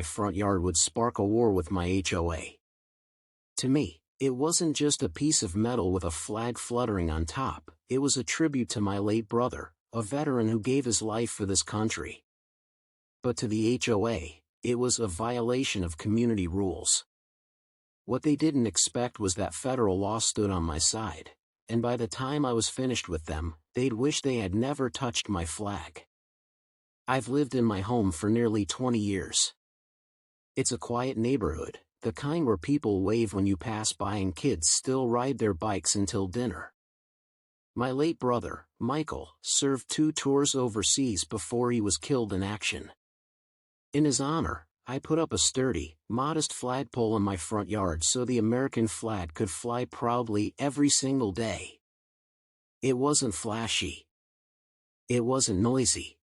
front yard would spark a war with my HOA. To me, it wasn't just a piece of metal with a flag fluttering on top, it was a tribute to my late brother, a veteran who gave his life for this country. But to the HOA, it was a violation of community rules. What they didn't expect was that federal law stood on my side, and by the time I was finished with them, they'd wish they had never touched my flag. I've lived in my home for nearly 20 years. It's a quiet neighborhood, the kind where people wave when you pass by and kids still ride their bikes until dinner. My late brother, Michael, served 2 tours overseas before he was killed in action. In his honor, I put up a sturdy, modest flagpole in my front yard so the American flag could fly proudly every single day. It wasn't flashy. It wasn't noisy.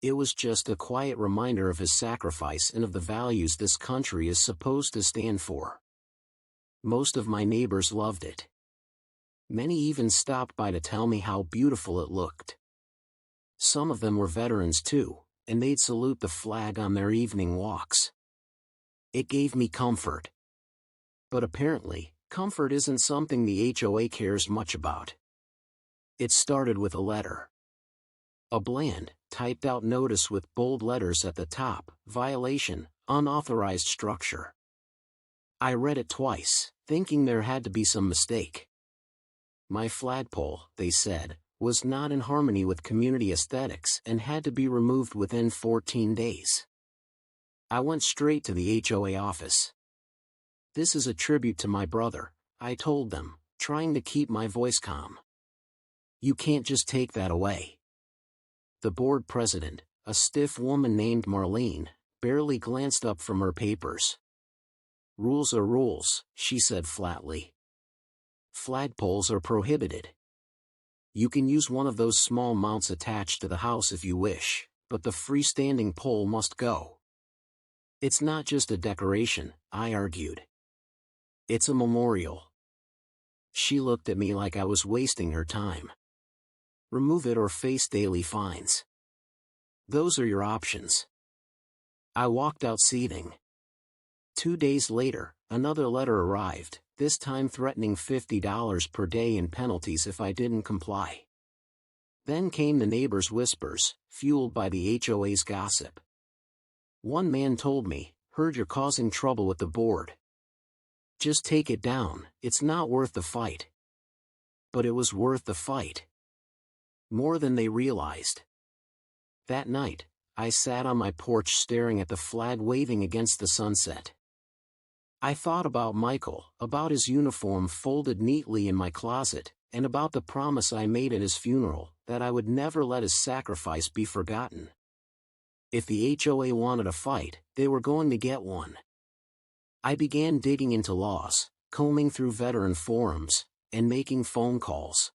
It was just a quiet reminder of his sacrifice and of the values this country is supposed to stand for. Most of my neighbors loved it. Many even stopped by to tell me how beautiful it looked. Some of them were veterans too, and they'd salute the flag on their evening walks. It gave me comfort. But apparently, comfort isn't something the HOA cares much about. It started with a letter. A bland, typed-out notice with bold letters at the top, violation, unauthorized structure. I read it twice, thinking there had to be some mistake. My flagpole, they said, was not in harmony with community aesthetics and had to be removed within 14 days. I went straight to the HOA office. "This is a tribute to my brother," I told them, trying to keep my voice calm. "You can't just take that away." The board president, a stiff woman named Marlene, barely glanced up from her papers. "Rules are rules," she said flatly. "Flagpoles are prohibited. You can use one of those small mounts attached to the house if you wish, but the freestanding pole must go." "It's not just a decoration," I argued. "It's a memorial." She looked at me like I was wasting her time. "Remove it or face daily fines. Those are your options." I walked out seething. 2 days later, another letter arrived, this time threatening $50 per day in penalties if I didn't comply. Then came the neighbors' whispers, fueled by the HOA's gossip. One man told me, "Heard you're causing trouble with the board. Just take it down, it's not worth the fight." But it was worth the fight. More than they realized. That night, I sat on my porch staring at the flag waving against the sunset. I thought about Michael, about his uniform folded neatly in my closet, and about the promise I made at his funeral, that I would never let his sacrifice be forgotten. If the HOA wanted a fight, they were going to get one. I began digging into laws, combing through veteran forums, and making phone calls.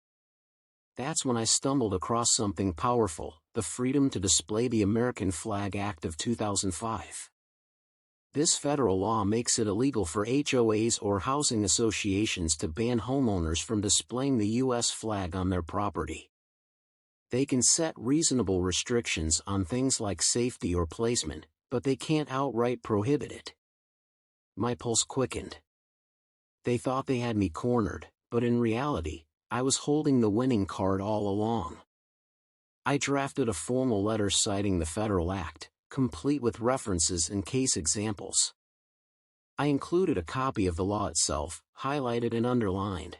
That's when I stumbled across something powerful, the Freedom to Display the American Flag Act of 2005. This federal law makes it illegal for HOAs or housing associations to ban homeowners from displaying the U.S. flag on their property. They can set reasonable restrictions on things like safety or placement, but they can't outright prohibit it. My pulse quickened. They thought they had me cornered, but in reality, I was holding the winning card all along. I drafted a formal letter citing the federal act, complete with references and case examples. I included a copy of the law itself, highlighted and underlined.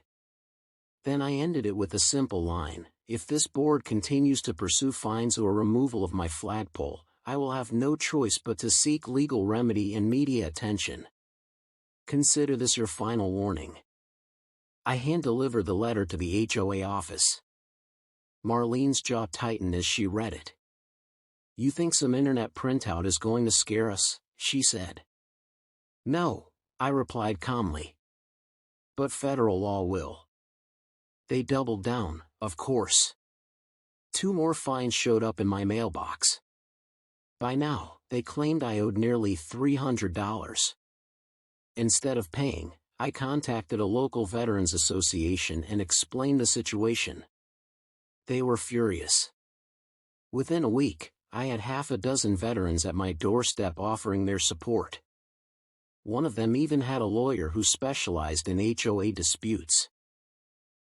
Then I ended it with a simple line: "If this board continues to pursue fines or removal of my flagpole, I will have no choice but to seek legal remedy and media attention. Consider this your final warning." I hand-delivered the letter to the HOA office. Marlene's jaw tightened as she read it. "You think some internet printout is going to scare us?" she said. "No," I replied calmly. "But federal law will." They doubled down, of course. 2 more fines showed up in my mailbox. By now, they claimed I owed nearly $300. Instead of paying, I contacted a local veterans association and explained the situation. They were furious. Within a week, I had half a dozen veterans at my doorstep offering their support. One of them even had a lawyer who specialized in HOA disputes.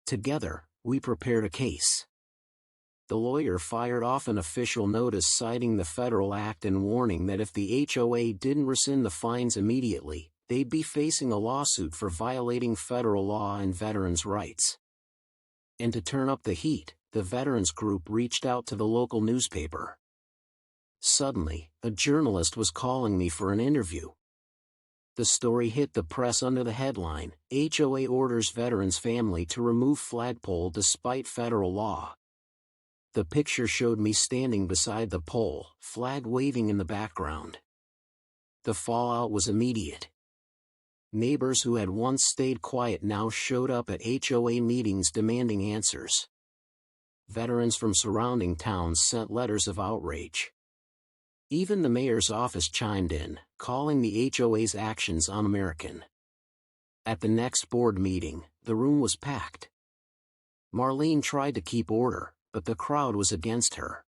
Together, we prepared a case. The lawyer fired off an official notice citing the federal act and warning that if the HOA didn't rescind the fines immediately, they'd be facing a lawsuit for violating federal law and veterans' rights. And to turn up the heat, the veterans group reached out to the local newspaper. Suddenly, a journalist was calling me for an interview. The story hit the press under the headline, "HOA orders veterans' family to remove flagpole despite federal law." The picture showed me standing beside the pole, flag waving in the background. The fallout was immediate. Neighbors who had once stayed quiet now showed up at HOA meetings demanding answers. Veterans from surrounding towns sent letters of outrage. Even the mayor's office chimed in, calling the HOA's actions un-American. At the next board meeting, the room was packed. Marlene tried to keep order, but the crowd was against her.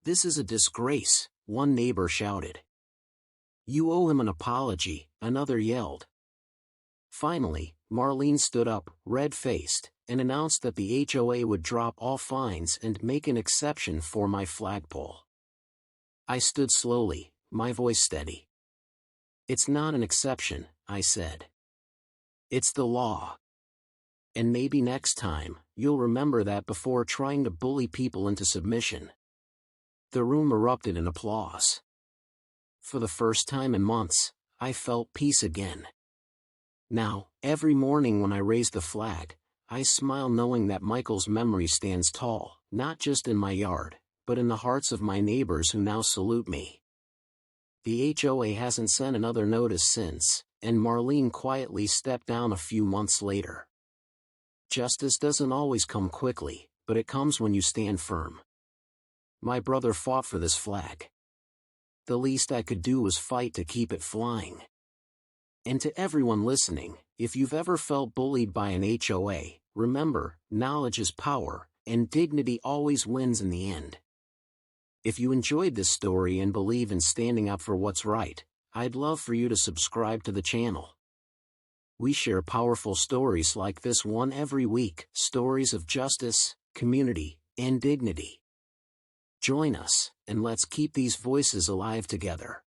"This is a disgrace," one neighbor shouted. "You owe him an apology," another yelled. Finally, Marlene stood up, red-faced, and announced that the HOA would drop all fines and make an exception for my flagpole. I stood slowly, my voice steady. "It's not an exception," I said. "It's the law. And maybe next time, you'll remember that before trying to bully people into submission." The room erupted in applause. For the first time in months, I felt peace again. Now, every morning when I raise the flag, I smile knowing that Michael's memory stands tall, not just in my yard, but in the hearts of my neighbors who now salute me. The HOA hasn't sent another notice since, and Marlene quietly stepped down a few months later. Justice doesn't always come quickly, but it comes when you stand firm. My brother fought for this flag. The least I could do was fight to keep it flying. And to everyone listening, if you've ever felt bullied by an HOA, remember, knowledge is power, and dignity always wins in the end. If you enjoyed this story and believe in standing up for what's right, I'd love for you to subscribe to the channel. We share powerful stories like this one every week, stories of justice, community, and dignity. Join us, and let's keep these voices alive together.